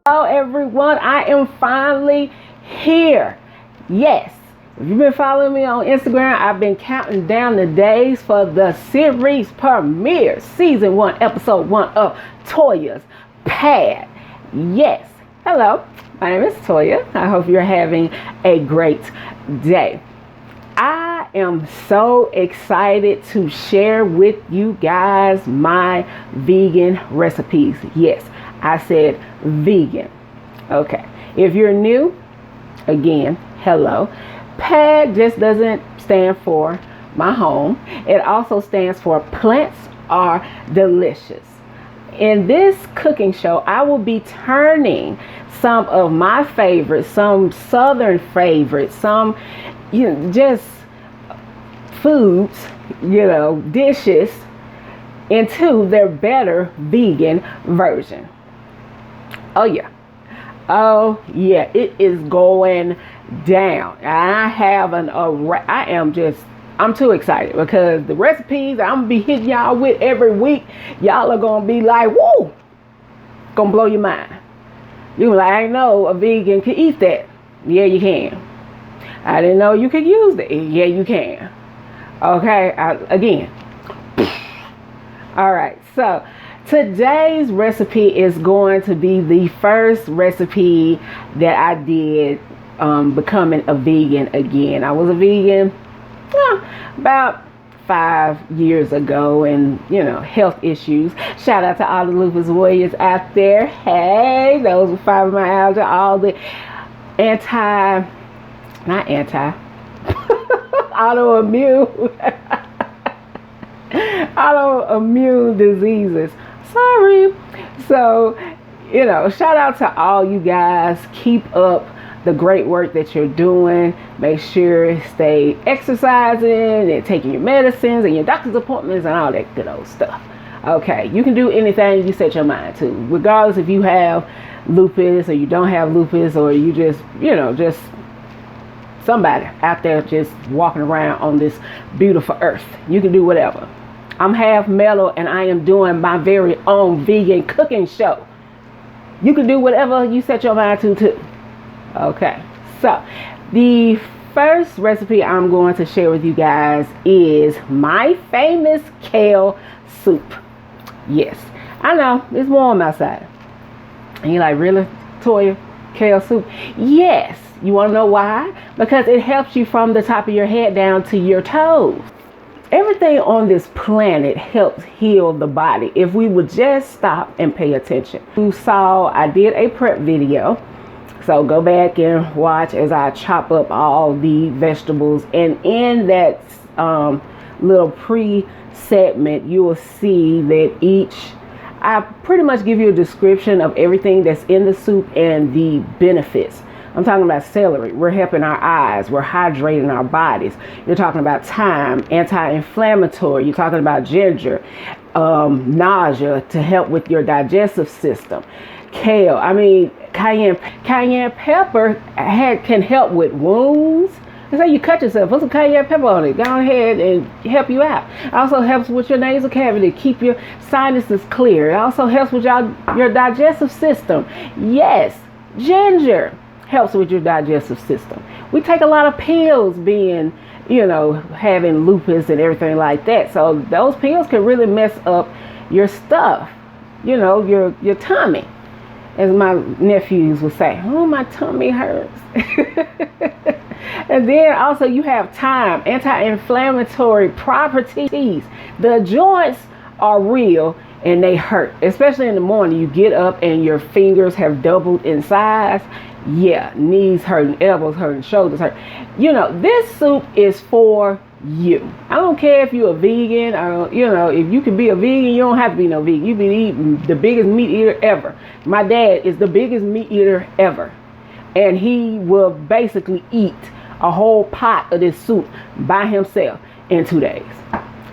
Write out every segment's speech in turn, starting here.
Hello everyone, I am finally here. Yes, if you've been following me on Instagram, I've been counting down the days for the series premiere, season 1, episode 1 of Toya's P.A.D. Yes, hello, my name is Toya. I hope you're having a great day. I am so excited to share with you guys my vegan recipes. Yes, I said vegan. Okay, if you're new, again, hello. P.A.D just doesn't stand for my home. It also stands for plants are delicious. In this cooking show, I will be turning some of my favorites, some southern favorites, some just foods, dishes into their better vegan version. Oh yeah, it is going down. I have I'm too excited because the recipes I'm gonna be hitting y'all with every week, y'all are gonna be like, whoa, gonna blow your mind. You're like, I know a vegan can eat that. Yeah, you can. I didn't know you could use it. Yeah, you can. Okay, again. All right, so today's recipe is going to be the first recipe that I did becoming a vegan again. I was a vegan about 5 years ago, and health issues. Shout out to all the lupus warriors out there. Hey, those with fibromyalgia, all the autoimmune diseases. Sorry. So, shout out to all you guys. Keep up the great work that you're doing. Make sure stay exercising and taking your medicines and your doctor's appointments and all that good old stuff. Okay, you can do anything you set your mind to, regardless if you have lupus or you don't have lupus, or you just somebody out there just walking around on this beautiful earth. You can do whatever. I'm half metal and I am doing my very own vegan cooking show. You can do whatever you set your mind to too. Okay, so the first recipe I'm going to share with you guys is my famous kale soup. Yes, I know it's warm outside. And you're like, really, Toya? Kale soup? Yes. You want to know why? Because it helps you from the top of your head down to your toes. Everything on this planet helps heal the body if we would just stop and pay attention. You saw I did a prep video, so go back and watch as I chop up all the vegetables, and in that little pre-segment you will see that I pretty much give you a description of everything that's in the soup and the benefits. I'm talking about celery. We're helping our eyes. We're hydrating our bodies. You're talking about thyme, anti-inflammatory. You're talking about ginger, nausea to help with your digestive system. Kale, Cayenne Pepper can help with wounds. It's like you cut yourself, put some cayenne pepper on it. Go ahead and help you out. It also helps with your nasal cavity, keep your sinuses clear. It also helps with your digestive system. Yes, ginger helps with your digestive system. We take a lot of pills being, having lupus and everything like that. So those pills can really mess up your stuff, your tummy. As my nephews would say, oh, my tummy hurts. And then also you have thyme, anti-inflammatory properties. The joints are real and they hurt, especially in the morning. You get up and your fingers have doubled in size. Yeah, knees hurting, elbows hurting, shoulders hurt. This soup is for you. I don't care if you're a vegan or, if you can be a vegan, you don't have to be no vegan. You be eating the biggest meat eater ever. My dad is the biggest meat eater ever. And he will basically eat a whole pot of this soup by himself in 2 days.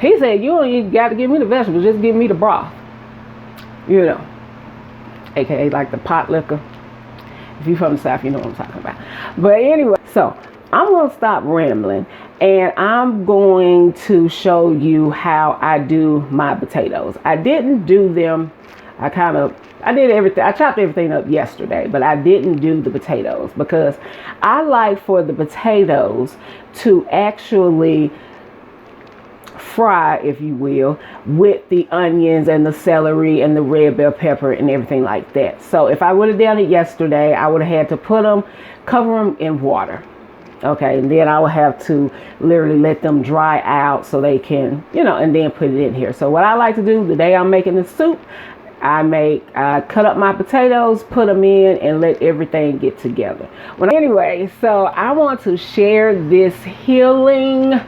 He said, you don't even got to give me the vegetables, just give me the broth. AKA like the pot liquor. If you're from the South, you know what I'm talking about. But anyway, so I'm going to stop rambling and I'm going to show you how I do my potatoes. I didn't do them. I kind of I did everything. I chopped everything up yesterday, but I didn't do the potatoes because I like for the potatoes to actually fry, if you will, with the onions and the celery and the red bell pepper and everything like that. So if I would have done it yesterday, I would have had to cover them in water. Okay, and then I would have to literally let them dry out so they can, and then put it in here. So what I like to do the day I'm making the soup, I cut up my potatoes, put them in, and let everything get together. Anyway, so I want to share this healing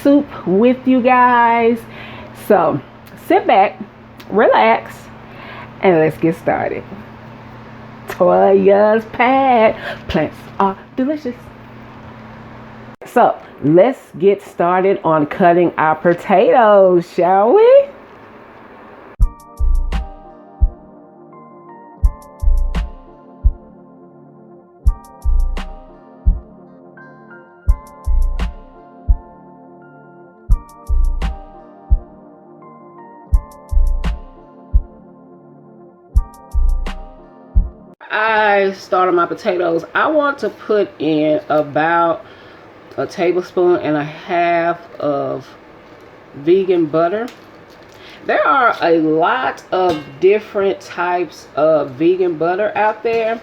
soup with you guys. So sit back, relax, and let's get started. Toya's P.A.D. Plants are delicious. So let's get started on cutting our potatoes, shall we? I started my potatoes. I want to put in about a tablespoon and a half of vegan butter. There are a lot of different types of vegan butter out there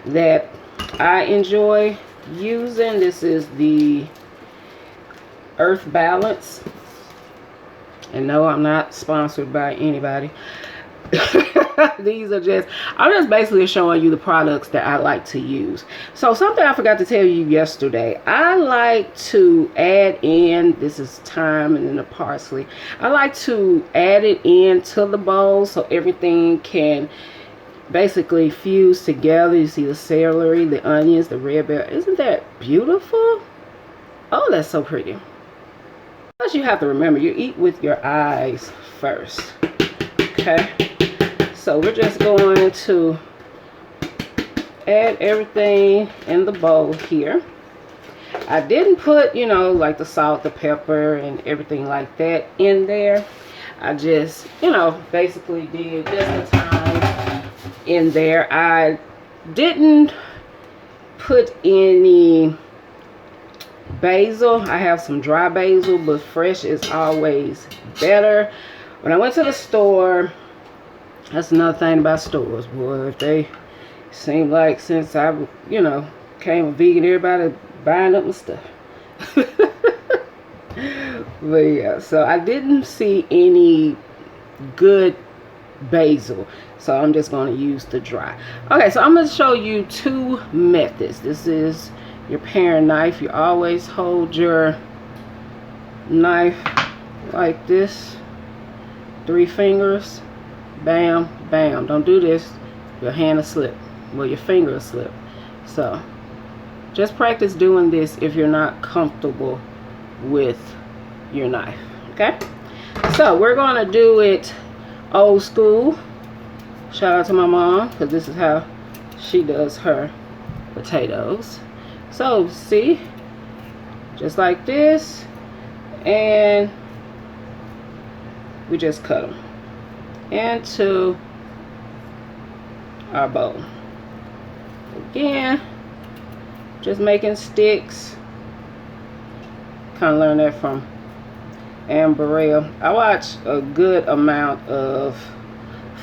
that I enjoy using. This is the Earth Balance. And no, I'm not sponsored by anybody. I'm just basically showing you the products that I like to use. So something I forgot to tell you yesterday, I like to add in, this is thyme and then the parsley. I like to add it into the bowl so everything can basically fuse together. You see the celery, the onions, the red bell. Isn't that beautiful? Oh, that's so pretty. Plus you have to remember, you eat with your eyes first. Okay. So we're just going to add everything in the bowl here. I didn't put, like the salt, the pepper, and everything like that in there. I just, basically did just the thyme in there. I didn't put any basil. I have some dry basil, but fresh is always better. When I went to the store, that's another thing about stores, boy. If they seem like since I, became a vegan, everybody buying up my stuff. But yeah, so I didn't see any good basil, so I'm just going to use the dry. Okay, so I'm going to show you two methods. This is your paring knife. You always hold your knife like this, 3 fingers. Bam, bam. Don't do this. Your hand will slip. Well, your finger will slip. So, just practice doing this if you're not comfortable with your knife. Okay? So, we're going to do it old school. Shout out to my mom, because this is how she does her potatoes. So, see? Just like this. And we just cut them into our bowl. Again, just making sticks. Kind of learned that from Amberell. I watch a good amount of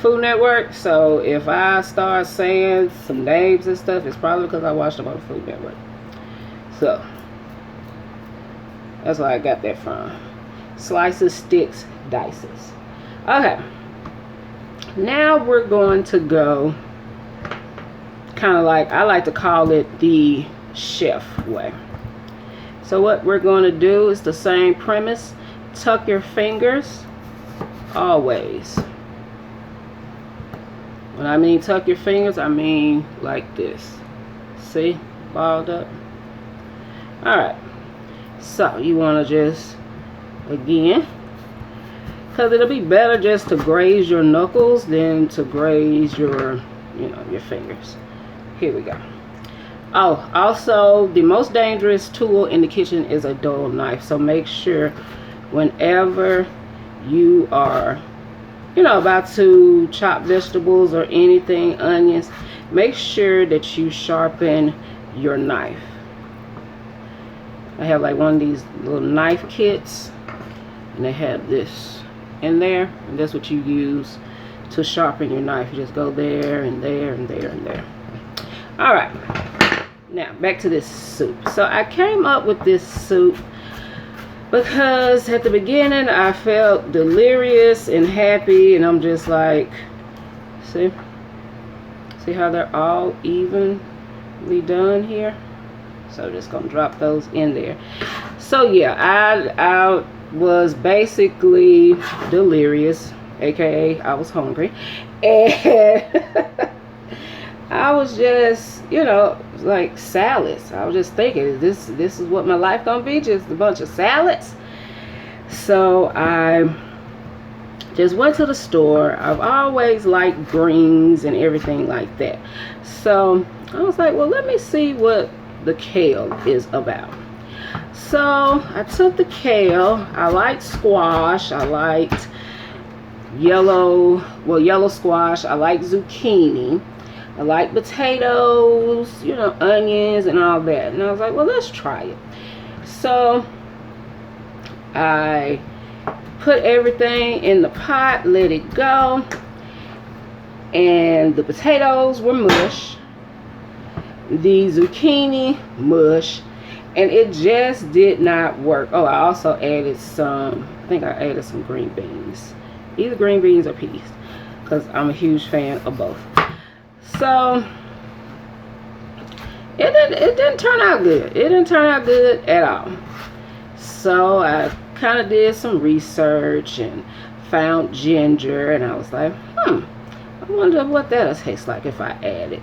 Food Network, so if I start saying some names and stuff, it's probably because I watched them on the Food Network. So that's where I got that from. Slices, sticks, dices. Okay. Now we're going to go kind of like, I like to call it the chef way. So what we're going to do is the same premise. Tuck your fingers always. When I mean tuck your fingers, I mean like this. See? Balled up. Alright. So you want to just, again, because it'll be better just to graze your knuckles than to graze your, your fingers. Here we go. Oh, also, the most dangerous tool in the kitchen is a dull knife. So make sure whenever you are about to chop vegetables or anything, onions, make sure that you sharpen your knife. I have like one of these little knife kits, and they have this in there, and that's what you use to sharpen your knife. You just go there and there and there and there. All right, now back to this soup. So I came up with this soup because at the beginning I felt delirious and happy, and I'm just like, see how they're all evenly done here? So just gonna drop those in there. So yeah, I was basically delirious, aka I was hungry, and I was just, like salads. I was just thinking, this is what my life gonna be, just a bunch of salads. So I just went to the store. I've always liked greens and everything like that. So I was like, well, let me see what the kale is about. So I took the kale. I liked squash. I liked yellow squash. I like zucchini. I like potatoes, onions and all that. And I was like, well, let's try it. So I put everything in the pot, let it go. And the potatoes were mush. The zucchini mush. And it just did not work. Oh, I also added I think I added some green beans. Either green beans or peas, because I'm a huge fan of both. So it didn't turn out good. It didn't turn out good at all. So I kind of did some research and found ginger, and I was like, I wonder what that'll taste like if I add it.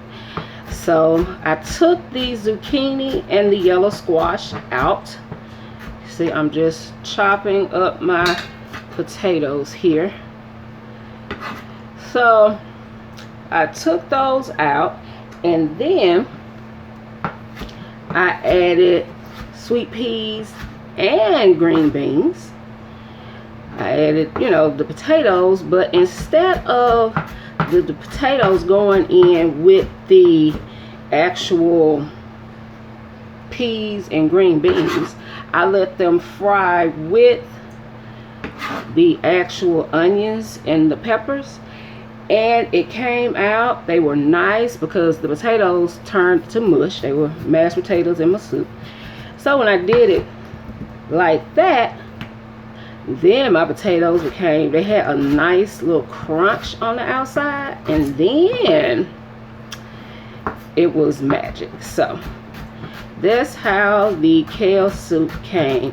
So I took the zucchini and the yellow squash out. See, I'm just chopping up my potatoes here. So I took those out, and then I added sweet peas and green beans. I added, the potatoes, but instead of the potatoes going in with the actual peas and green beans, I let them fry with the actual onions and the peppers. And it came out, they were nice because the potatoes turned to mush. They were mashed potatoes in my soup. So when I did it like that, then my potatoes they had a nice little crunch on the outside, and then it was magic. So that's how the kale soup came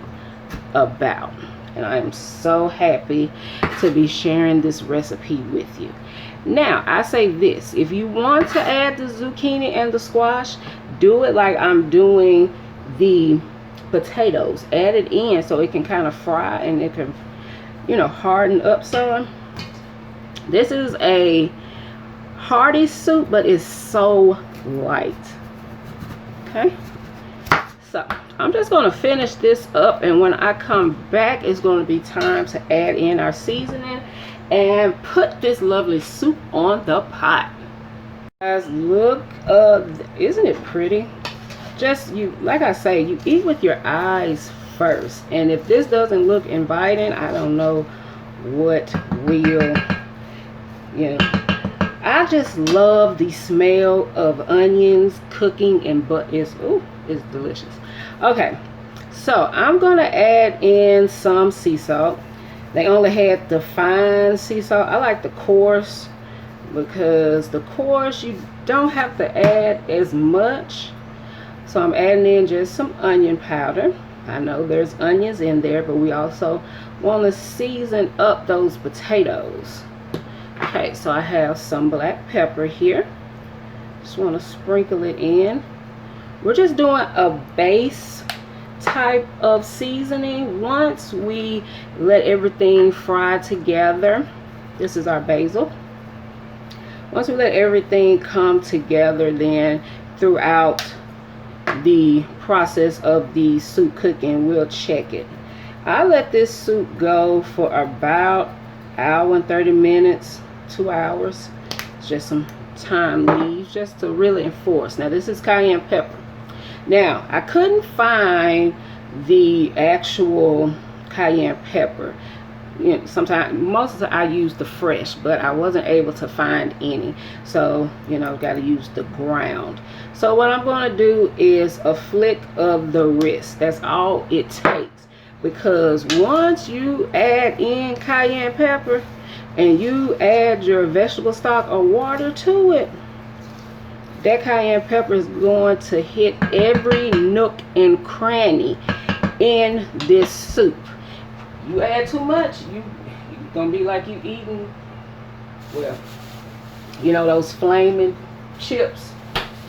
about. And I am so happy to be sharing this recipe with you. Now, I say this, if you want to add the zucchini and the squash, do it like I'm doing the potatoes. Add it in so it can kind of fry and it can, harden up some. This is a hearty soup, but it's so light. Okay? So, I'm just going to finish this up, and when I come back, it's going to be time to add in our seasoning and put this lovely soup on the pot. Guys, look, isn't it pretty? Just, like I say, you eat with your eyes first, and if this doesn't look inviting, I don't know what will. I just love the smell of onions cooking, and it's delicious. Okay, so I'm gonna add in some sea salt. They only had the fine sea salt. I like the coarse, because the coarse you don't have to add as much. So I'm adding in just some onion powder. I know there's onions in there, but we also want to season up those potatoes. Okay, so I have some black pepper here. Just want to sprinkle it in. We're just doing a base type of seasoning. Once we let everything fry together, this is our basil. Once we let everything come together, then throughout the process of the soup cooking, we'll check it. I let this soup go for about hour and 30 minutes, 2 hours. It's just some thyme leaves just to really enforce. Now this is cayenne pepper. Now I couldn't find the actual cayenne pepper. You know, sometimes, most of the time I use the fresh, but I wasn't able to find any. So, you know, got to use the ground. So what I'm going to do is a flick of the wrist. That's all it takes. Because once you add in cayenne pepper and you add your vegetable stock or water to it, that cayenne pepper is going to hit every nook and cranny in this soup. You add too much, you're gonna be like you eating, well, you know, those flaming chips.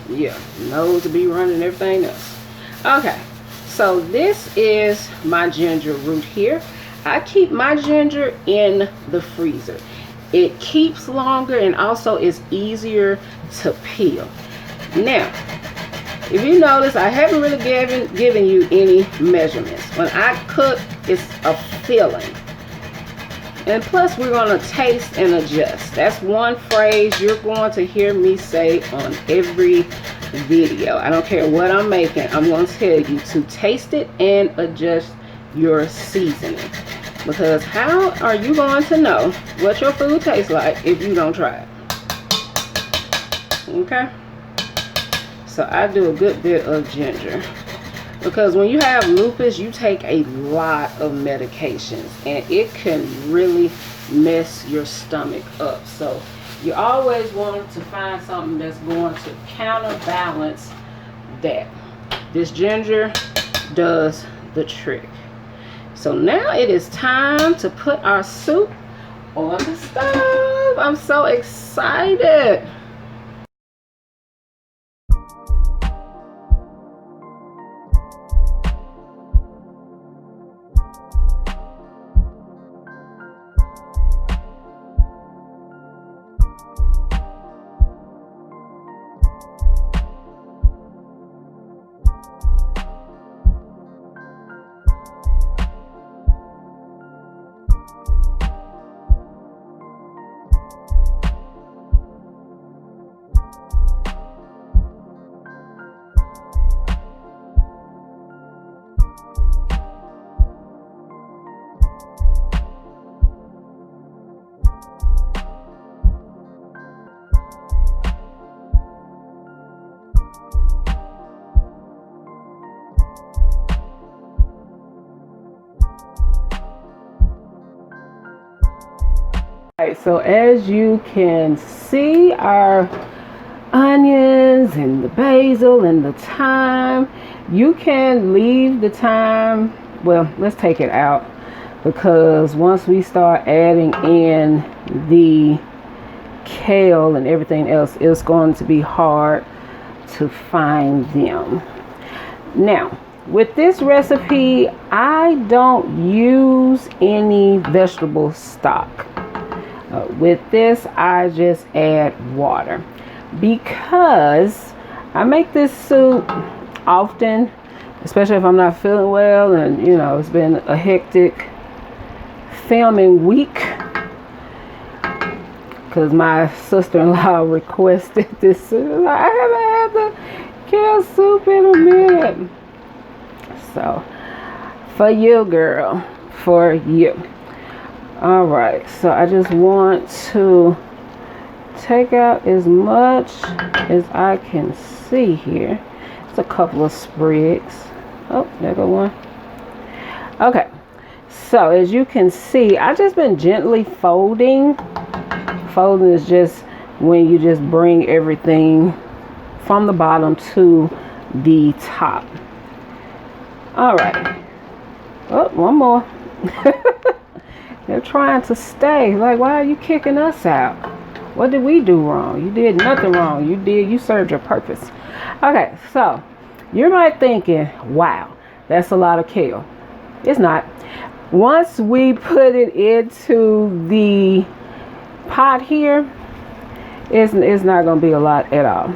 Yeah, nose to be running everything else. Okay, so this is my ginger root here. I keep my ginger in the freezer. It keeps longer and also is easier to peel. Now, if you notice, I haven't really given you any measurements. When I cook, it's a feeling. And plus, we're going to taste and adjust. That's one phrase you're going to hear me say on every video. I don't care what I'm making. I'm going to tell you to taste it and adjust your seasoning. Because how are you going to know what your food tastes like if you don't try it? Okay? So I do a good bit of ginger. Because when you have lupus, you take a lot of medications. And it can really mess your stomach up. So you always want to find something that's going to counterbalance that. This ginger does the trick. So now it is time to put our soup on the stove. I'm so excited. Alright, so as you can see, our onions and the basil and the thyme, you can leave the thyme, well, let's take it out, because once we start adding in the kale and everything else, it's going to be hard to find them. Now, with this recipe, I don't use any vegetable stock. With this, I just add water because I make this soup often, especially if I'm not feeling well and, you know, it's been a hectic filming week because my sister-in-law requested this soup. I haven't had the kale soup in a minute. So, for you, girl, for you. Alright, so I just want to take out as much as I can see here. It's a couple of sprigs. Oh, there go one. Okay, so as you can see, I've just been gently folding. Folding is just when you just bring everything from the bottom to the top. Alright. Oh, one more. They're trying to stay. Like, why are you kicking us out? What did we do wrong? You did nothing wrong. You served your purpose. Okay, so you might thinking, wow, that's a lot of kale. It's not. Once we put it into the pot here, it's not going to be a lot at all.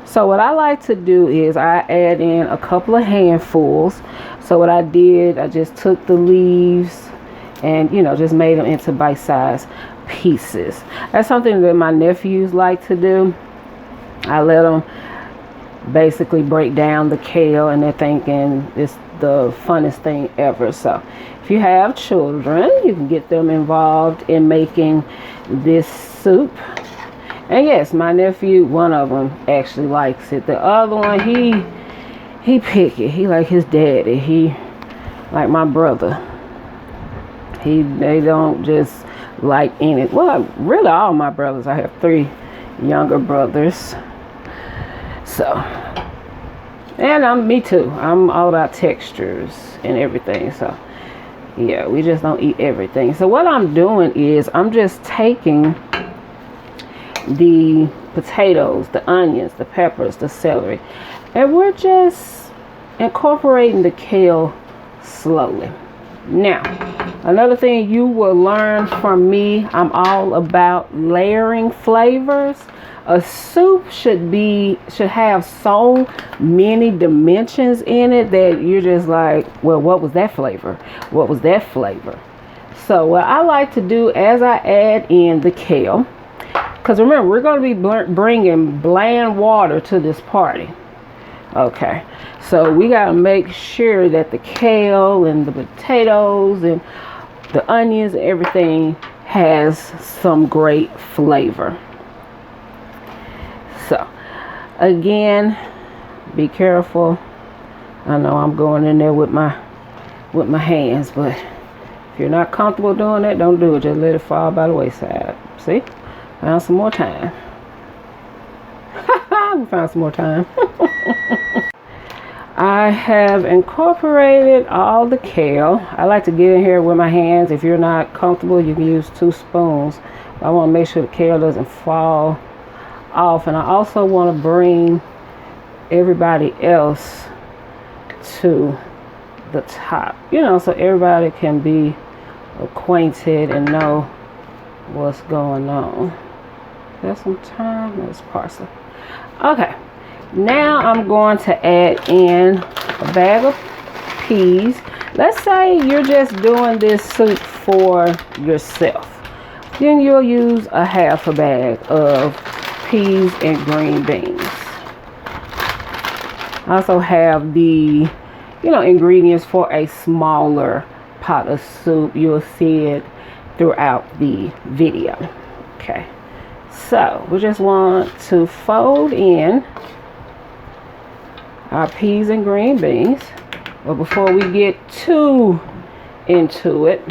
So what I like to do is I add in a couple of handfuls. So what I did, I just took the leaves and just made them into bite-sized pieces. That's something that my nephews like to do. I let them basically break down the kale, and they're thinking it's the funnest thing ever. So if you have children, you can get them involved in making this soup. And yes, my nephew, one of them actually likes it. The other one, he picky. He like his daddy. He like my brother. They don't just like any. Well, really all my brothers. I have 3 younger brothers. So, and me too. I'm all about textures and everything. So yeah, we just don't eat everything. So what I'm doing is I'm just taking the potatoes, the onions, the peppers, the celery, and we're just incorporating the kale slowly. Now, another thing you will learn from me, I'm all about layering flavors. A soup should have so many dimensions in it that you're just like, well, what was that flavor? What was that flavor? So what I like to do as I add in the kale, because remember, we're going to be bringing bland water to this party. Okay, so we got to make sure that the kale and the potatoes and the onions and everything has some great flavor. So again, be careful. I know I'm going in there with my hands, but if you're not comfortable doing that, don't do it. Just let it fall by the wayside. See? Found some more time. We found some more time. I have incorporated all the kale. I like to get in here with my hands. If you're not comfortable, you can use 2 spoons. I want to make sure the kale doesn't fall off. And I also want to bring everybody else to the top, so everybody can be acquainted and know what's going on. There's some thyme. There's parsley. Okay, now I'm going to add in a bag of peas. Let's say you're just doing this soup for yourself. Then you'll use a half a bag of peas and green beans. I also have the ingredients for a smaller pot of soup. You'll see it throughout the video. Okay, so we just want to fold in our peas and green beans. But before we get too into it,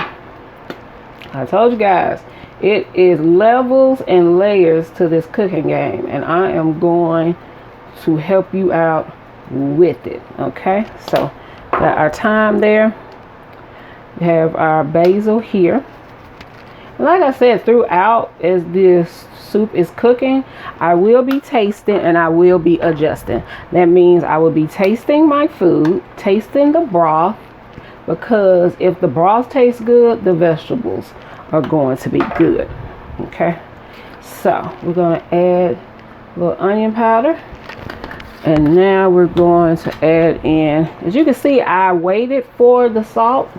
I told you guys, it is levels and layers to this cooking game, and I am going to help you out with it. Okay, so got our thyme there. We have our basil here. Like I said, throughout as this soup is cooking, I will be tasting and I will be adjusting. That means I will be tasting my food, tasting the broth, because if the broth tastes good, the vegetables are going to be good. Okay, so we're going to add a little onion powder, and now we're going to add in, as you can see, I waited for the salt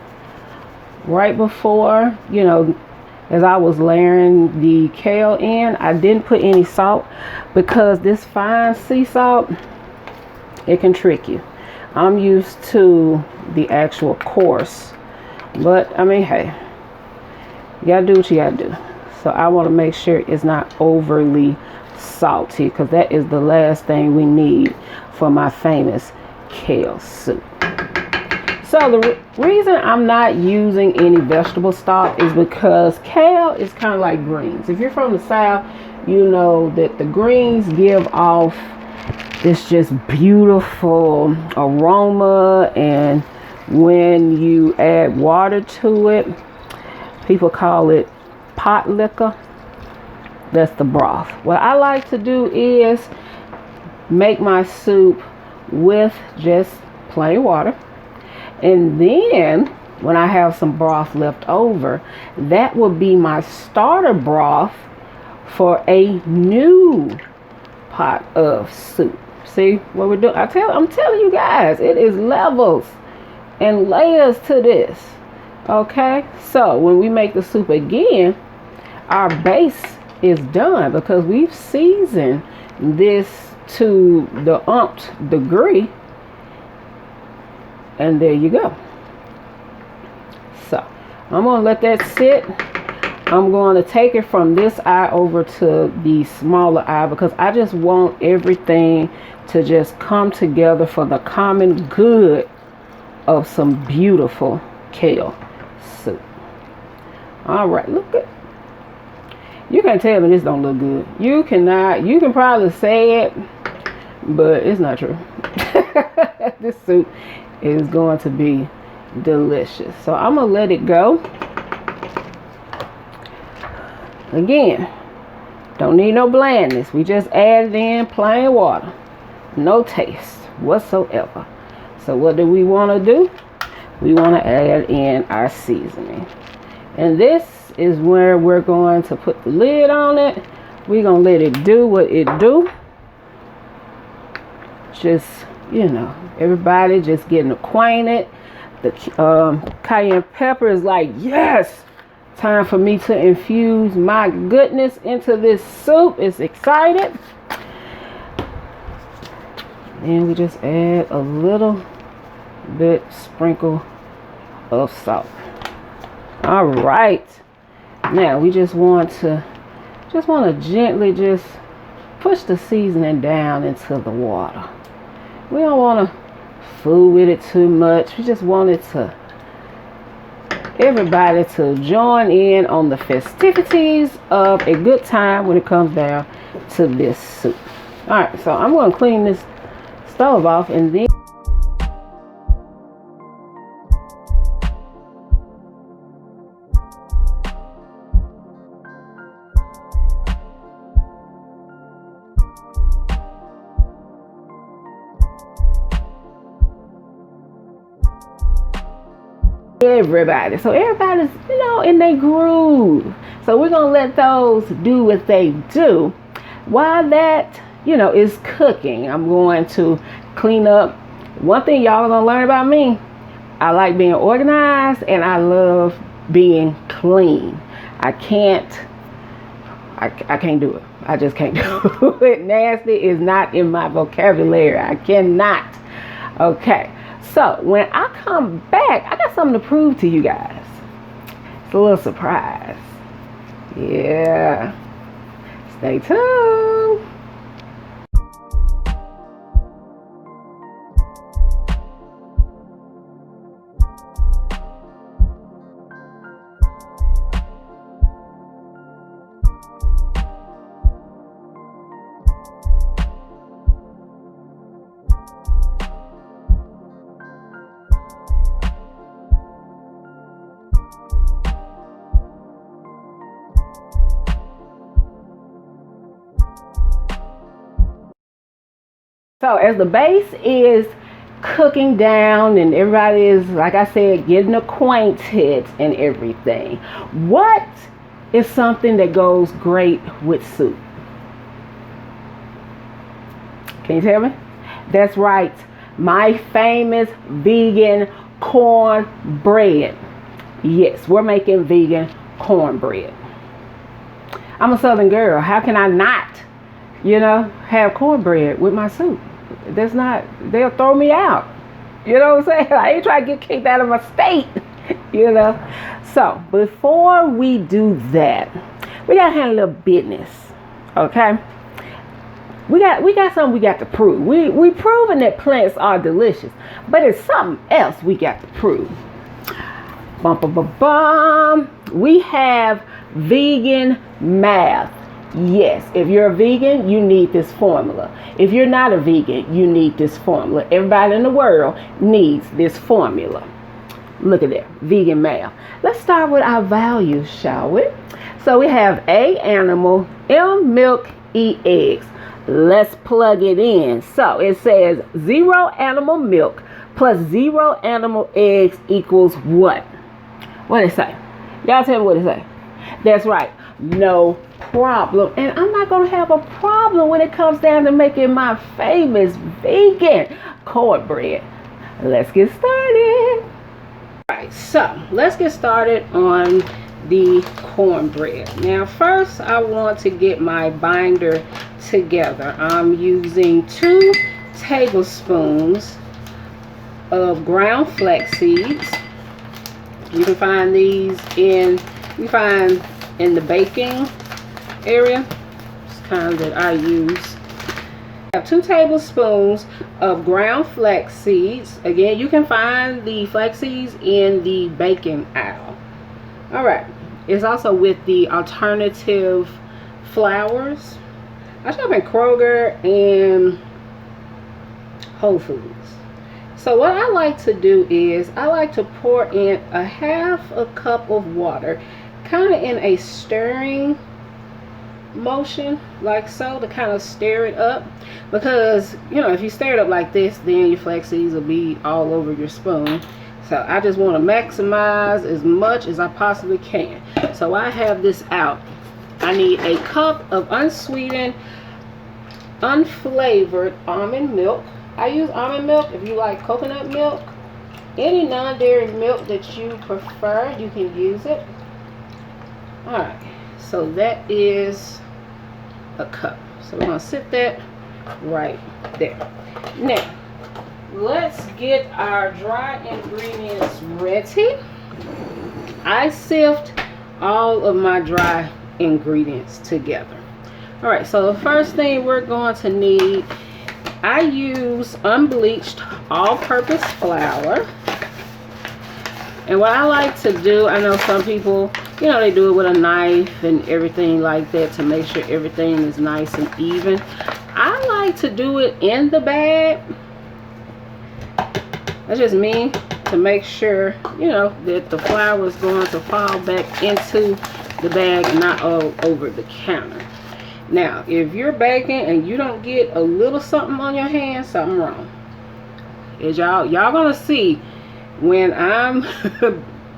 right before, as I was layering the kale in. I didn't put any salt because this fine sea salt, it can trick you. I'm used to the actual coarse, but I mean, hey, you gotta do what you gotta do. So I want to make sure it's not overly salty, because that is the last thing we need for my famous kale soup. So the reason I'm not using any vegetable stock is because kale is kind of like greens. If you're from the South, you know that the greens give off this just beautiful aroma, and when you add water to it, people call it pot liquor. That's the broth. What I like to do is make my soup with just plain water. And then when I have some broth left over, that will be my starter broth for a new pot of soup. See what we're doing? I'm telling you guys, it is levels and layers to this. Okay, so when we make the soup again, our base is done because we've seasoned this to the umpth degree. And there you go. So I'm going to let that sit. I'm going to take it from this eye over to the smaller eye because I just want everything to just come together for the common good of some beautiful kale soup. All right, look at. You can't tell me this don't look good. You cannot. You can probably say it, but it's not true. This soup is going to be delicious. So I'm gonna let it go. Again, don't need no blandness. We just added in plain water. No taste whatsoever. So what do we want to do? We want to add in our seasoning. And this is where we're going to put the lid on it. We're going to let it do what it do. Just, you know, everybody just getting acquainted. The cayenne pepper is like, yes! Time for me to infuse my goodness into this soup. It's excited. And we just add a little bit sprinkle of salt. All right. Now we just want to gently just push the seasoning down into the water. We don't want to fool with it too much. We just want it to everybody to join in on the festivities of a good time when it comes down to this soup. All right, so I'm going to clean this stove off and then everybody's, you know, in their groove. So we're gonna let those do what they do. While that, you know, is cooking, I'm going to clean up. One thing y'all are gonna learn about me, I like being organized and I love being clean. I can't do it. I just can't do it. Nasty is not in my vocabulary. I cannot. Okay. So when I come back, I got something to prove to you guys. It's a little surprise. Yeah. Stay tuned. So as the base is cooking down and everybody is, like I said, getting acquainted and everything, what is something that goes great with soup? Can you tell me? That's right. My famous vegan cornbread. Yes, we're making vegan cornbread. I'm a Southern girl. How can I not, you know, have cornbread with my soup? That's not, they'll throw me out. You know what I'm saying? I ain't trying to get kicked out of my state, you know. So before we do that, we got to handle a little business, okay? We got something we got to prove. We proving that plants are delicious, but it's something else we got to prove. Bum, bum, bum, bum. We have vegan math. Yes, if you're a vegan, you need this formula. If you're not a vegan, you need this formula. Everybody in the world needs this formula. Look at that, vegan math. Let's start with our values, shall we? So we have A, animal, M, milk, E, eggs. Let's plug it in. So it says 0 animal milk plus 0 animal eggs equals what? What did it say? Y'all tell me what it say. That's right. No problem. And I'm not going to have a problem when it comes down to making my famous vegan cornbread. Let's get started. Alright, so let's get started on the cornbread. Now first I want to get my binder together. I'm using 2 tablespoons of ground flax seeds. You can find these in the baking area. It's kind of that I use. I have 2 tablespoons of ground flax seeds. Again, you can find the flax seeds in the baking aisle. Alright, it's also with the alternative flours. I shop in Kroger and Whole Foods. So what I like to do is I like to pour in a half a cup of water, kind of in a stirring motion, like so, to kind of stir it up, because you know, if you stir it up like this, then your flax seeds will be all over your spoon. So I just want to maximize as much as I possibly can. So I have this out. I need a cup of unsweetened, unflavored almond milk. I use almond milk. If you like coconut milk, any non-dairy milk that you prefer, you can use it. Alright, so that is a cup. So we're going to sit that right there. Now, let's get our dry ingredients ready. I sift all of my dry ingredients together. Alright, so the first thing we're going to need, I use unbleached all-purpose flour. And what I like to do, I know some people, you know, they do it with a knife and everything like that to make sure everything is nice and even. I like to do it in the bag. That's just me, to make sure, you know, that the flour is going to fall back into the bag and not all over the counter. Now, if you're baking and you don't get a little something on your hands, something wrong. As y'all gonna see when I'm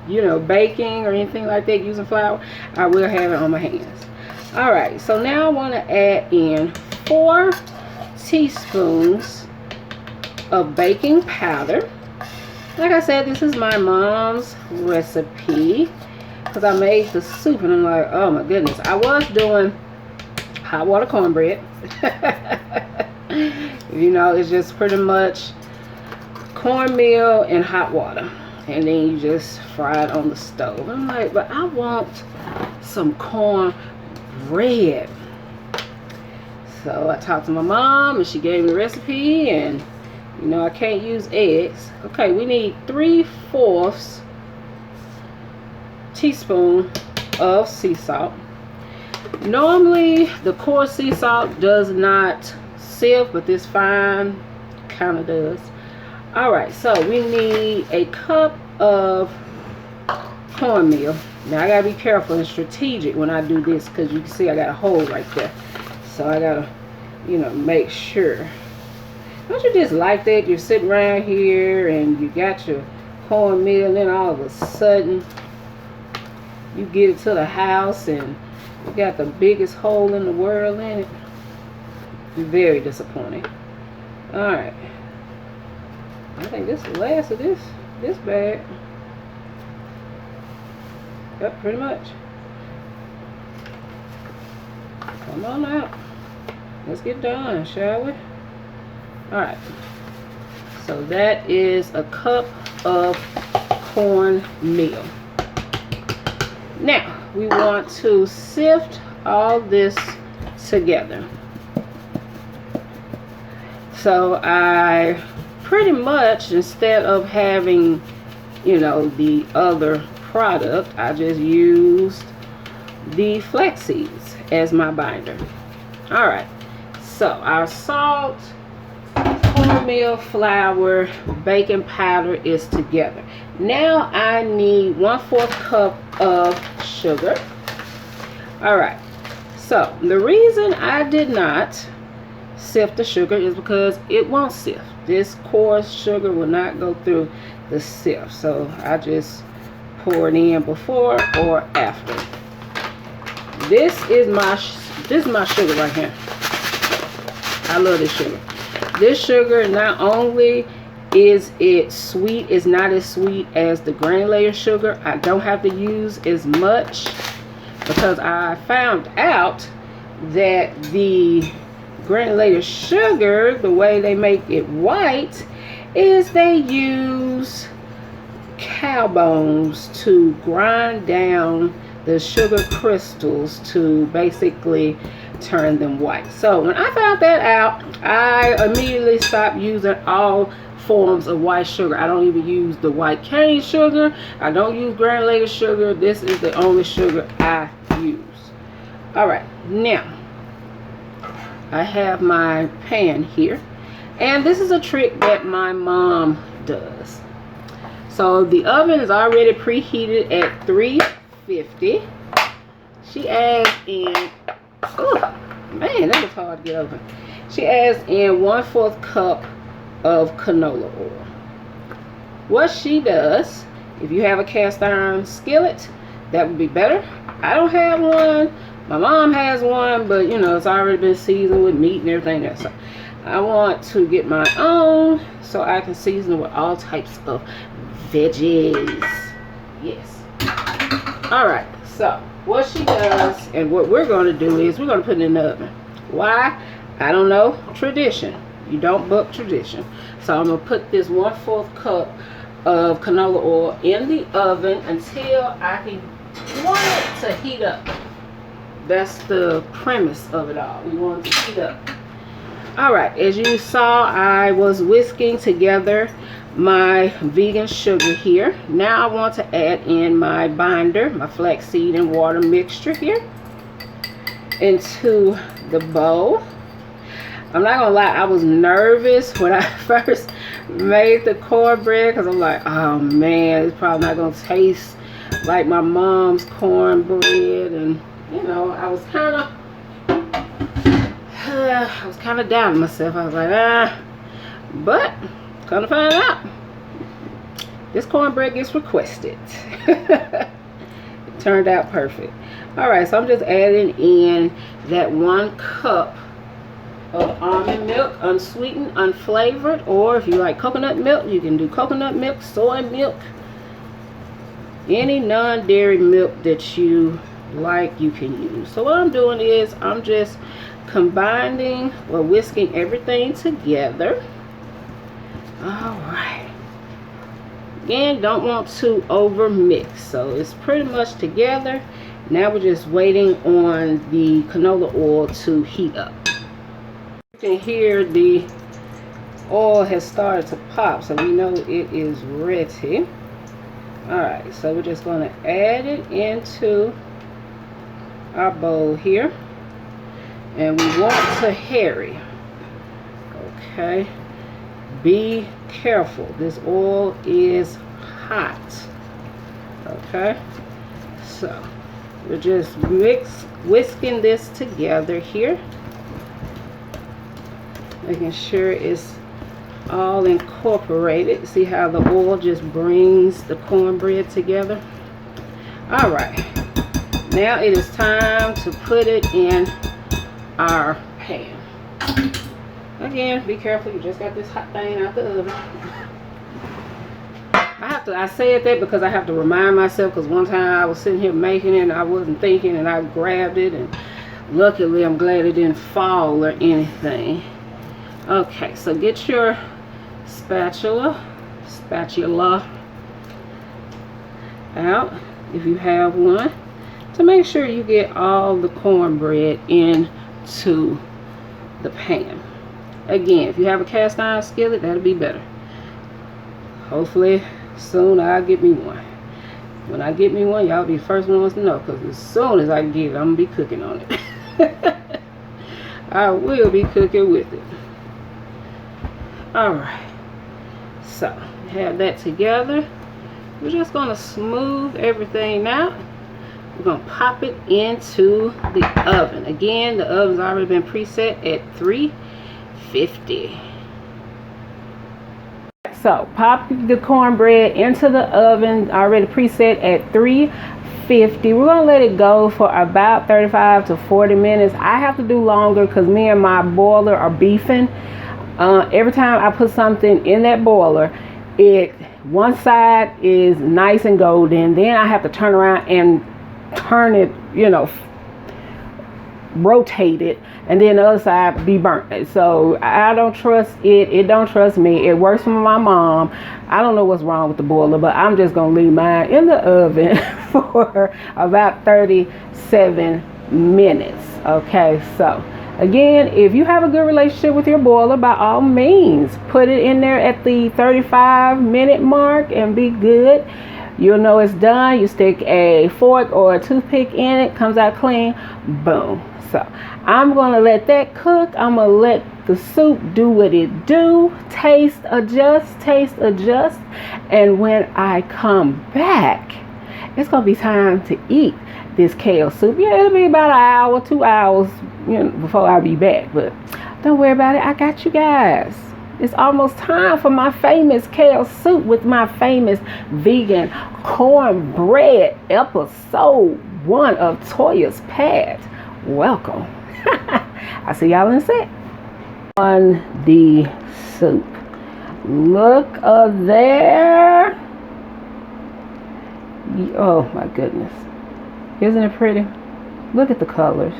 you know, baking or anything like that using flour, I will have it on my hands. Alright, so now I want to add in 4 teaspoons of baking powder. Like I said, this is my mom's recipe, because I made the soup and I'm like, oh my goodness. I was doing hot water cornbread. You know, it's just pretty much cornmeal and hot water, and then you just fry it on the stove. I'm like, but I want some cornbread. So I talked to my mom and she gave me the recipe, and you know, I can't use eggs. Okay, we need 3/4 teaspoon of sea salt. Normally the coarse sea salt does not sift, but this fine kind of does. Alright, so we need a cup of cornmeal. Now I gotta be careful and strategic when I do this, because you can see I got a hole right there. So I gotta, you know, make sure. Don't you just like that? You're sitting around here and you got your cornmeal, and then all of a sudden you get it to the house and you got the biggest hole in the world in it. Very disappointing. Alright. I think this is the last of this bag. Yep, pretty much. Come on out. Let's get done, shall we? Alright. So that is a cup of cornmeal. Now, we want to sift all this together. So I pretty much, instead of having, you know, the other product, I just used the flax seeds as my binder. Alright, so our salt, cornmeal, flour, baking powder is together. Now I need 1/4 cup of sugar. Alright, so the reason I did not sift the sugar is because it won't sift. This coarse sugar will not go through the sift. So I just pour it in before or after. This is my sugar right here. I love this sugar. This sugar not only Is it sweet? It's not as sweet as the granulated sugar. I don't have to use as much because I found out that the granulated sugar, the way they make it white, is they use cow bones to grind down the sugar crystals to basically turn them white. So when I found that out, I immediately stopped using all forms of white sugar. I don't even use the white cane sugar. I don't use granulated sugar. This is the only sugar I use. All right, now I have my pan here, and this is a trick that my mom does. So the oven is already preheated at 350. She adds in, oh man, that was hard to get open. She adds in 1/4 cup of canola oil. What she does, if you have a cast iron skillet, that would be better. I don't have one. My mom has one, but you know, it's already been seasoned with meat and everything else. So I want to get my own so I can season it with all types of veggies. Yes. All right, so what she does and what we're going to do is we're going to put it in the oven. Why? I don't know. Tradition. You don't buck tradition. So I'm going to put this 1/4 cup of canola oil in the oven until I can want it to heat up. That's the premise of it all. We want it to heat up. All right, as you saw, I was whisking together my vegan sugar here. Now I want to add in my binder, my flaxseed and water mixture here into the bowl. I'm not gonna lie, I was nervous when I first made the cornbread because I'm like, oh man, it's probably not gonna taste like my mom's cornbread, and you know, I was kind of down on myself. I was like, but come to find out, this cornbread gets requested. It turned out perfect. All right, so I'm just adding in that 1 cup of almond milk, unsweetened, unflavored, or if you like coconut milk, you can do coconut milk, soy milk, any non-dairy milk that you like you can use. So what I'm doing is I'm just combining or whisking everything together. All right, again, don't want to over mix, so it's pretty much together. Now we're just waiting on the canola oil to heat up. You can hear the oil has started to pop, so we know it is ready. All right, so we're just going to add it into our bowl here, and we want to hurry. Okay, be careful, this oil is hot. Okay, so we're just whisking this together here, making sure it's all incorporated. See how the oil just brings the cornbread together. All right, now it is time to put it in our pan. Again, be careful, you just got this hot thing out the oven. I said that because I have to remind myself, because one time I was sitting here making it and I wasn't thinking, and I grabbed it, and luckily I'm glad it didn't fall or anything. Okay, so get your spatula out if you have one, to make sure you get all the cornbread into the pan. Again, if you have a cast iron skillet, that'll be better. Hopefully soon I'll get me one. When I get me one, y'all be the first ones to know, because as soon as I get it, I'm gonna be cooking on it. I will be cooking with it. Alright, so have that together. We're just going to smooth everything out. We're going to pop it into the oven. Again, the oven's already been preset at 350. So pop the cornbread into the oven, already preset at 350. We're going to let it go for about 35 to 40 minutes. I have to do longer because me and my boiler are beefing. Every time I put something in that boiler, one side is nice and golden. Then I have to turn around and turn it, rotate it, and then the other side be burnt. So I don't trust it. It don't trust me. It works for my mom. I don't know what's wrong with the boiler, but I'm just gonna leave mine in the oven for about 37 minutes. Okay, so again, if you have a good relationship with your boiler, by all means put it in there at the 35-minute mark and be good. You'll know it's done. You stick a fork or a toothpick in it, comes out clean, boom. So I'm gonna let that cook. I'm gonna let the soup do what it do. Taste adjust, and when I come back, it's gonna be time to eat this kale soup. Yeah, it'll be about an hour, 2 hours, before I'll be back, but don't worry about it. I got you guys. It's almost time for my famous kale soup with my famous vegan cornbread, episode 1 of Toya's P.A.D. Welcome. I'll see y'all in a sec. On the soup. Look up there. Oh my goodness. Isn't it pretty? Look at the colors.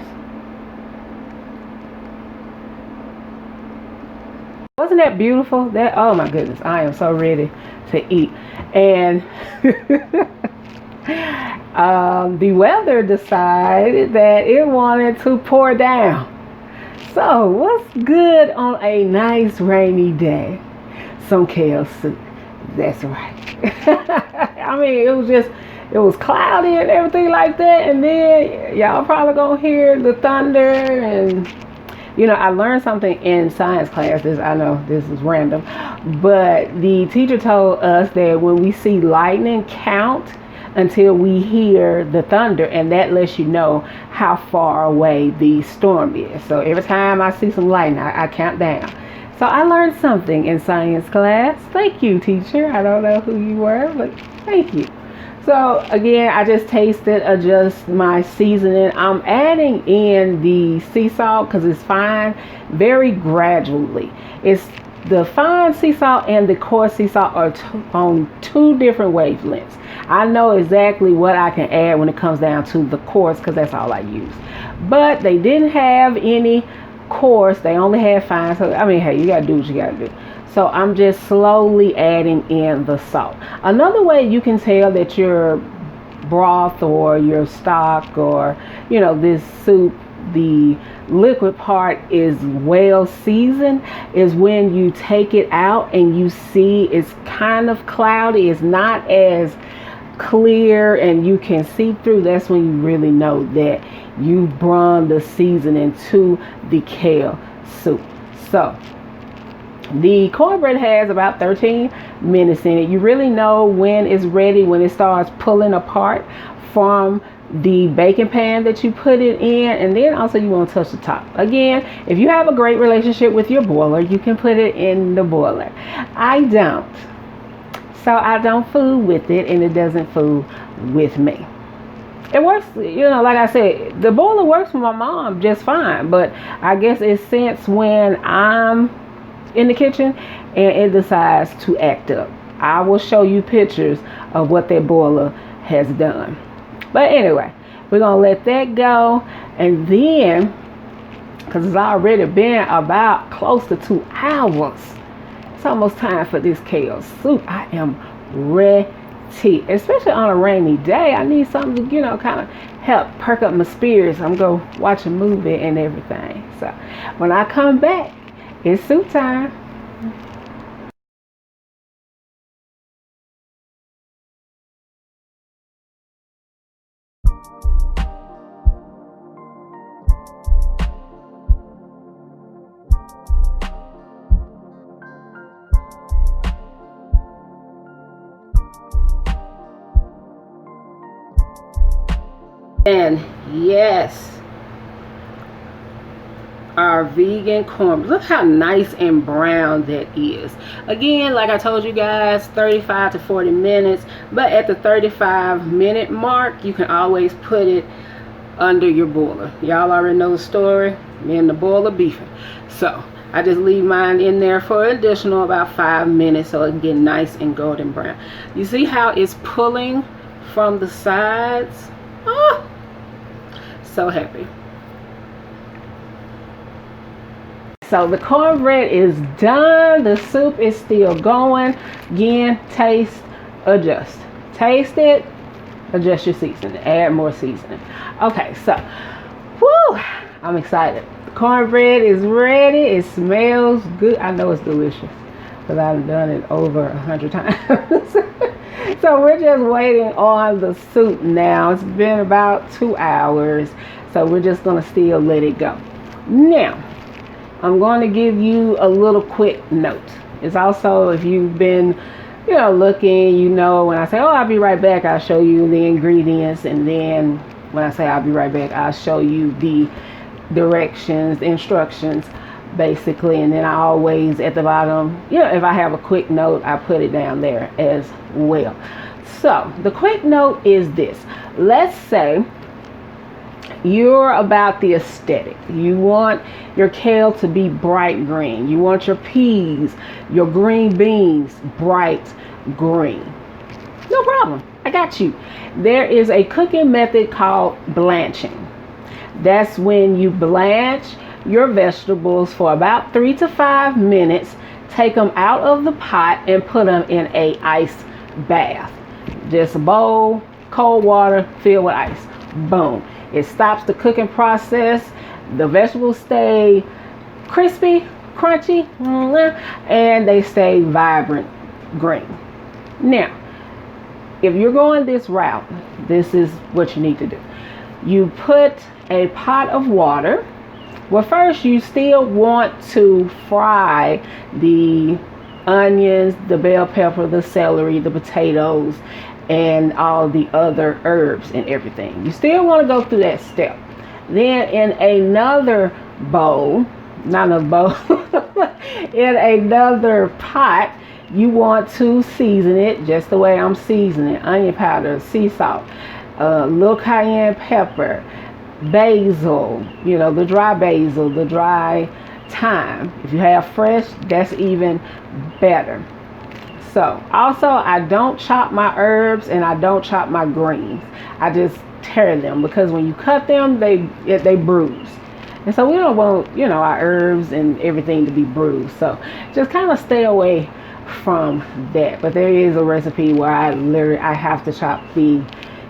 Wasn't that beautiful? Oh my goodness, I am so ready to eat. And the weather decided that it wanted to pour down. So what's good on a nice rainy day? Some kale soup. That's right. I mean, it was cloudy and everything like that, and then y'all probably gonna hear the thunder. And I learned something in science classes. I know this is random, but the teacher told us that when we see lightning, count until we hear the thunder, and that lets you know how far away the storm is. So every time I see some lightning, I count down. So I learned something in science class. Thank you, teacher. I don't know who you were, but thank you. So again, I just tasted, adjust my seasoning. I'm adding in the sea salt because it's fine, very gradually. It's the fine sea salt and the coarse sea salt are on 2 different wavelengths. I know exactly what I can add when it comes down to the coarse because that's all I use. But they didn't have any coarse, they only had fine. So I mean, hey, you gotta do what you gotta do. So I'm just slowly adding in the salt. Another way you can tell that your broth or your stock or this soup, the liquid part is well seasoned, is when you take it out and you see it's kind of cloudy. It's not as clear and you can see through. That's when you really know that you've brought the seasoning to the kale soup. So the cornbread has about 13 minutes in it. You really know when it's ready when it starts pulling apart from the baking pan that you put it in. And then also you want to touch the top. Again, if you have a great relationship with your boiler, you can put it in the boiler. I don't. So I don't fool with it, and it doesn't fool with me. It works, like I said, the boiler works for my mom just fine. But I guess it's since when I'm in the kitchen and it decides to act up. I will show you pictures of what that boiler has done. But anyway, we're gonna let that go, and then because it's already been about close to 2 hours, it's almost time for this kale soup. I am ready, especially on a rainy day. I need something to kind of help perk up my spirits. I'm gonna watch a movie and everything. So when I come back, it's soup time. And yes, our vegan corn. Look how nice and brown that is. Again, like I told you guys, 35 to 40 minutes. But at the 35-minute mark, you can always put it under your boiler. Y'all already know the story. Me and the boiler beefing. So I just leave mine in there for an additional about 5 minutes so it can get nice and golden brown. You see how it's pulling from the sides? Oh, so happy. So the cornbread is done. The soup is still going. Again, taste, adjust. Taste it, adjust your seasoning, add more seasoning. Okay, so, whoo, I'm excited. The cornbread is ready. It smells good. I know it's delicious because I've done it over 100 times. So we're just waiting on the soup now. It's been about 2 hours, so we're just gonna still let it go. Now, I'm going to give you a little quick note. It's also, if you've been, looking, when I say, oh, I'll be right back, I'll show you the ingredients. And then when I say I'll be right back, I'll show you the directions, the instructions, basically. And then I always, at the bottom, if I have a quick note, I put it down there as well. So the quick note is this. Let's say you're about the aesthetic. You want your kale to be bright green. You want your peas, your green beans, bright green. No problem. I got you. There is a cooking method called blanching. That's when you blanch your vegetables for about 3 to 5 minutes. Take them out of the pot and put them in a ice bath. Just a bowl, cold water, filled with ice. Boom. It stops the cooking process. The vegetables stay crispy, crunchy, and they stay vibrant green. Now, if you're going this route, this is what you need to do. You put a pot of water. Well, first you still want to fry the onions, the bell pepper, the celery, the potatoes, and all the other herbs and everything. You still want to go through that step. Then in another bowl, not a bowl, in another pot, you want to season it just the way I'm seasoning. Onion powder, sea salt, little cayenne pepper, basil, the dry basil, the dry thyme. If you have fresh, that's even better. So also, I don't chop my herbs and I don't chop my greens. I just tear them because when you cut them, they bruise. And so we don't want, our herbs and everything to be bruised. So just kind of stay away from that. But there is a recipe where I have to chop the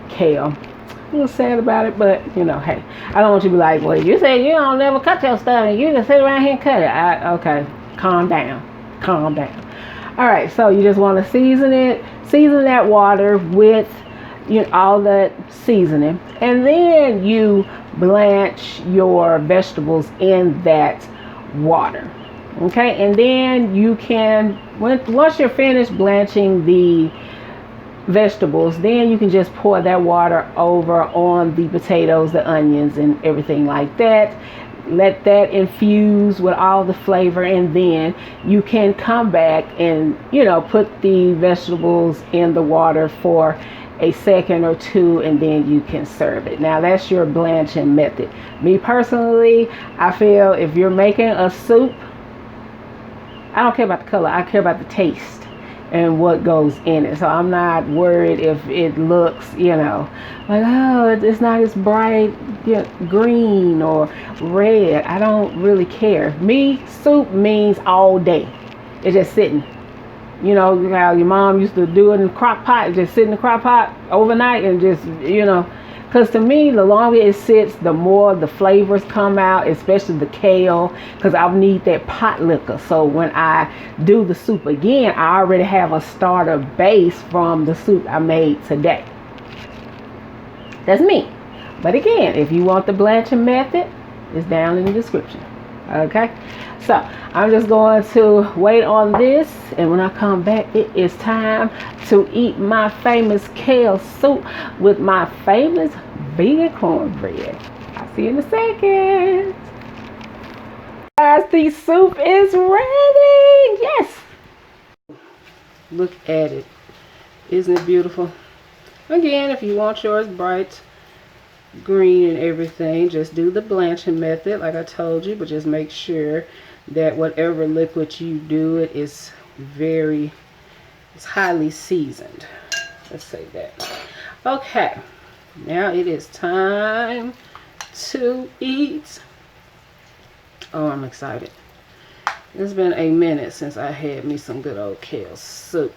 kale. A little sad about it, but hey, I don't want you to be like, well, you said you don't never cut your stuff and you just sit around here and cut it. Okay, calm down. All right, so you just want to season that water with all that seasoning, and then you blanch your vegetables in that water. Okay, and then you can, once you're finished blanching the vegetables, then you can just pour that water over on the potatoes, the onions, and everything like that. Let that infuse with all the flavor, and then you can come back and put the vegetables in the water for a second or two, and then you can serve it. Now that's your blanching method. Me personally, I feel if you're making a soup, I don't care about the color, I care about the taste and what goes in it. So I'm not worried if it looks, like, oh, it's not as bright green or red. I don't really care. Me, soup means all day. It's just sitting. How your mom used to do it in the crock pot, just sit in the crock pot overnight and just, because to me, the longer it sits, the more the flavors come out, especially the kale, because I'll need that pot liquor. So when I do the soup again, I already have a starter base from the soup I made today. That's me. But again, if you want the blanching method, it's down in the description. Okay? So I'm just going to wait on this, and when I come back, it is time to eat my famous kale soup with my famous vegan cornbread. I'll see you in a second. Guys, the soup is ready. Yes. Look at it. Isn't it beautiful? Again, if you want yours bright green and everything. Just do the blanching method like I told you, but just make sure that whatever liquid you do it is it's highly seasoned. Let's say that. Okay, now it is time to eat. Oh, I'm excited. It's been a minute since I had me some good old kale soup.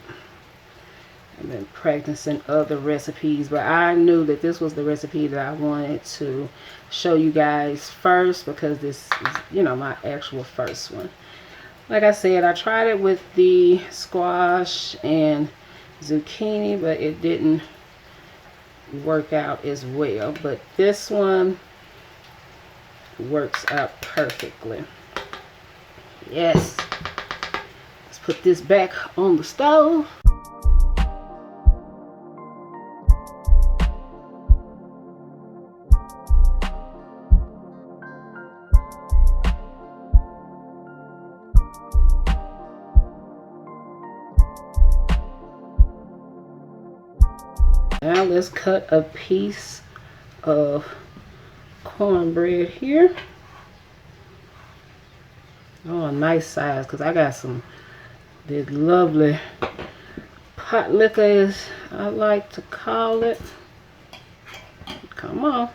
I've been practicing other recipes, but I knew that this was the recipe that I wanted to show you guys first, because this is, you know, my actual first one. Like I said, I tried it with the squash and zucchini, but it didn't work out as well. But this one works out perfectly. Yes. Let's put this back on the stove. Now let's cut a piece of cornbread here. Oh, a nice size, because I got some this lovely pot liquor, as I like to call it. Come on.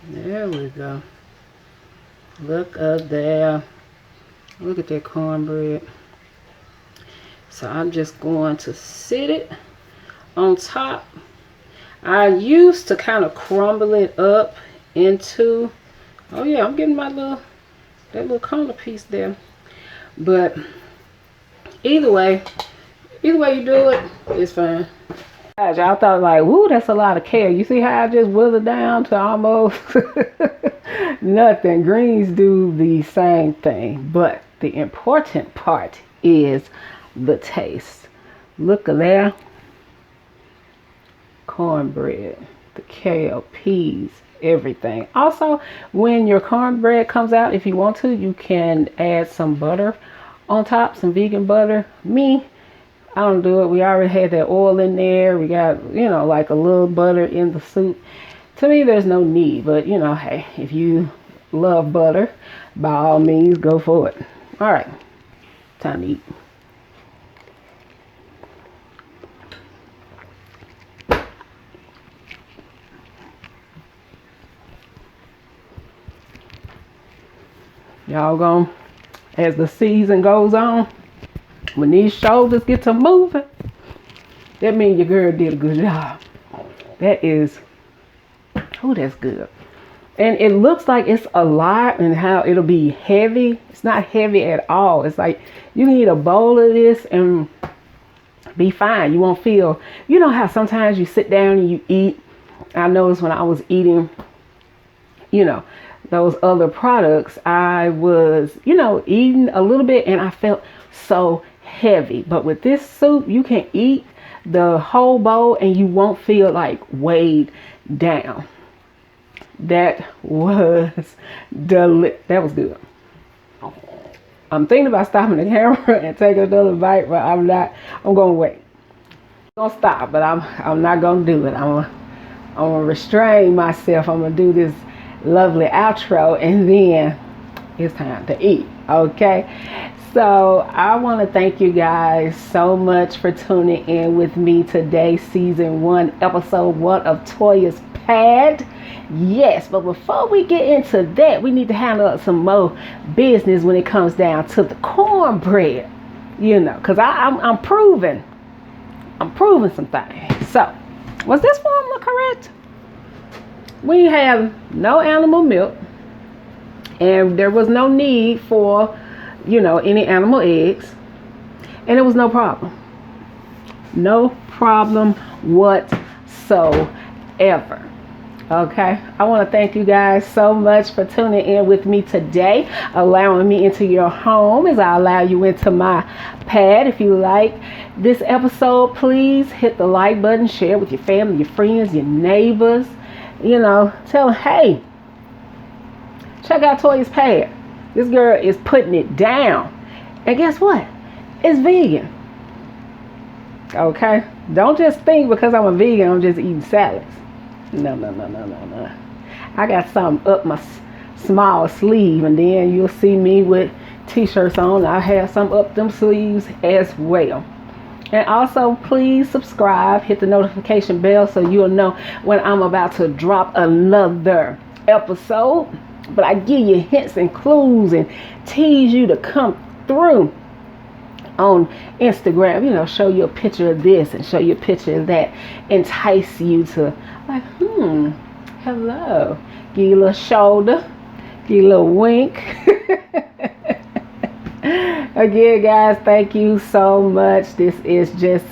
There we go. Look up there. Look at that cornbread. So I'm just going to sit it on top. I used to kind of crumble it up into, oh yeah, I'm getting my that little corner piece there. But either way you do it, it's fine. Guys, y'all thought like, woo, that's a lot of kale. You see how I just withered down to almost nothing. Greens do the same thing, but the important part is the taste. Look at there. Cornbread, the kale, peas, everything. Also, when your cornbread comes out, if you want to, you can add some butter on top, some vegan butter. Me, I don't do it. We already had that oil in there. We got, you know, like a little butter in the soup. To me, there's no need, but you know, hey, if you love butter, by all means, go for it. All right, time to eat. Y'all gonna, as the season goes on, when these shoulders get to moving, that means your girl did a good job. That is, oh, that's good. And it looks like it's a lot, and how it'll be heavy. It's not heavy at all. It's like you can eat a bowl of this and be fine. You won't feel, you know how sometimes you sit down and you eat. I noticed when I was eating, you know, those other products, I was, you know, eating a little bit and I felt so heavy. But with this soup, you can eat the whole bowl and you won't feel like weighed down. That was that was good. I'm thinking about stopping the camera and taking another bite, but I'm not. I'm gonna wait. I'm gonna stop, but I'm not gonna do it. I'm gonna restrain myself. I'm gonna do this lovely outro, and then it's time to eat. Okay, so I want to thank you guys so much for tuning in with me today, season 1, episode 1 of Toya's P.A.D. Yes, but before we get into that, we need to handle up some more business when it comes down to the cornbread, you know, because I'm proving some things. So was this formula correct? We have no animal milk, and there was no need for, you know, any animal eggs, and it was no problem. No problem whatsoever. Okay, I want to thank you guys so much for tuning in with me today, allowing me into your home as I allow you into my P.A.D. If you like this episode, please hit the like button, share with your family, your friends, your neighbors. You know, tell them, hey, check out Toya's P.A.D. This girl is putting it down. And guess what? It's vegan. Okay? Don't just think because I'm a vegan, I'm just eating salads. No. I got something up my small sleeve, and then you'll see me with t-shirts on. I have some up them sleeves as well. And also, please subscribe, hit the notification bell so you'll know when I'm about to drop another episode. But I give you hints and clues and tease you to come through on Instagram. You know, show you a picture of this and show you a picture of that. Entice you to like, hello. Give you a little shoulder. Give you a little wink. Again, guys, thank you so much. This is just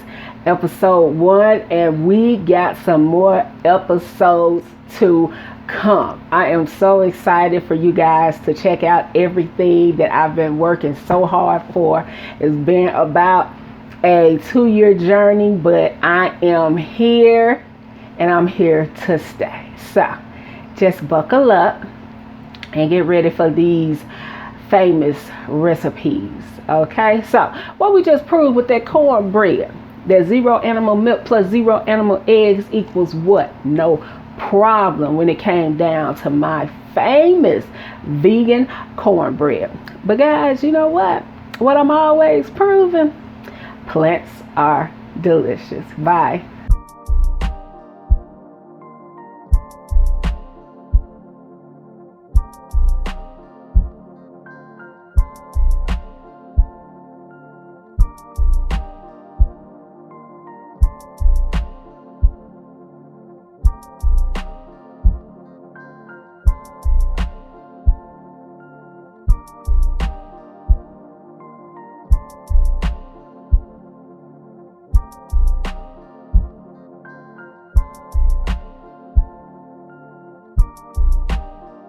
episode 1, and we got some more episodes to come. I am so excited for you guys to check out everything that I've been working so hard for. It's been about a 2-year journey, but I am here, and I'm here to stay. So just buckle up and get ready for these famous recipes. Okay, so what we just proved with that cornbread, that 0 animal milk plus 0 animal eggs equals what? No problem when it came down to my famous vegan cornbread. But guys, you know what I'm always proving? Plants are delicious. Bye.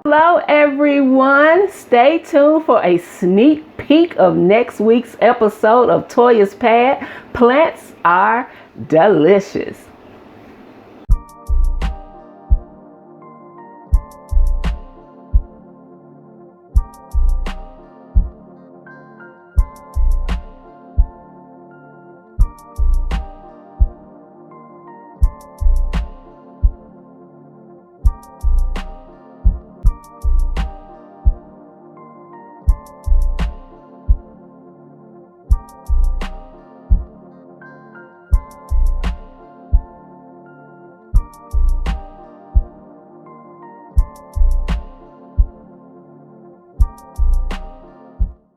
Hello everyone, stay tuned for a sneak peek of next week's episode of Toya's P.A.D. Plants are delicious.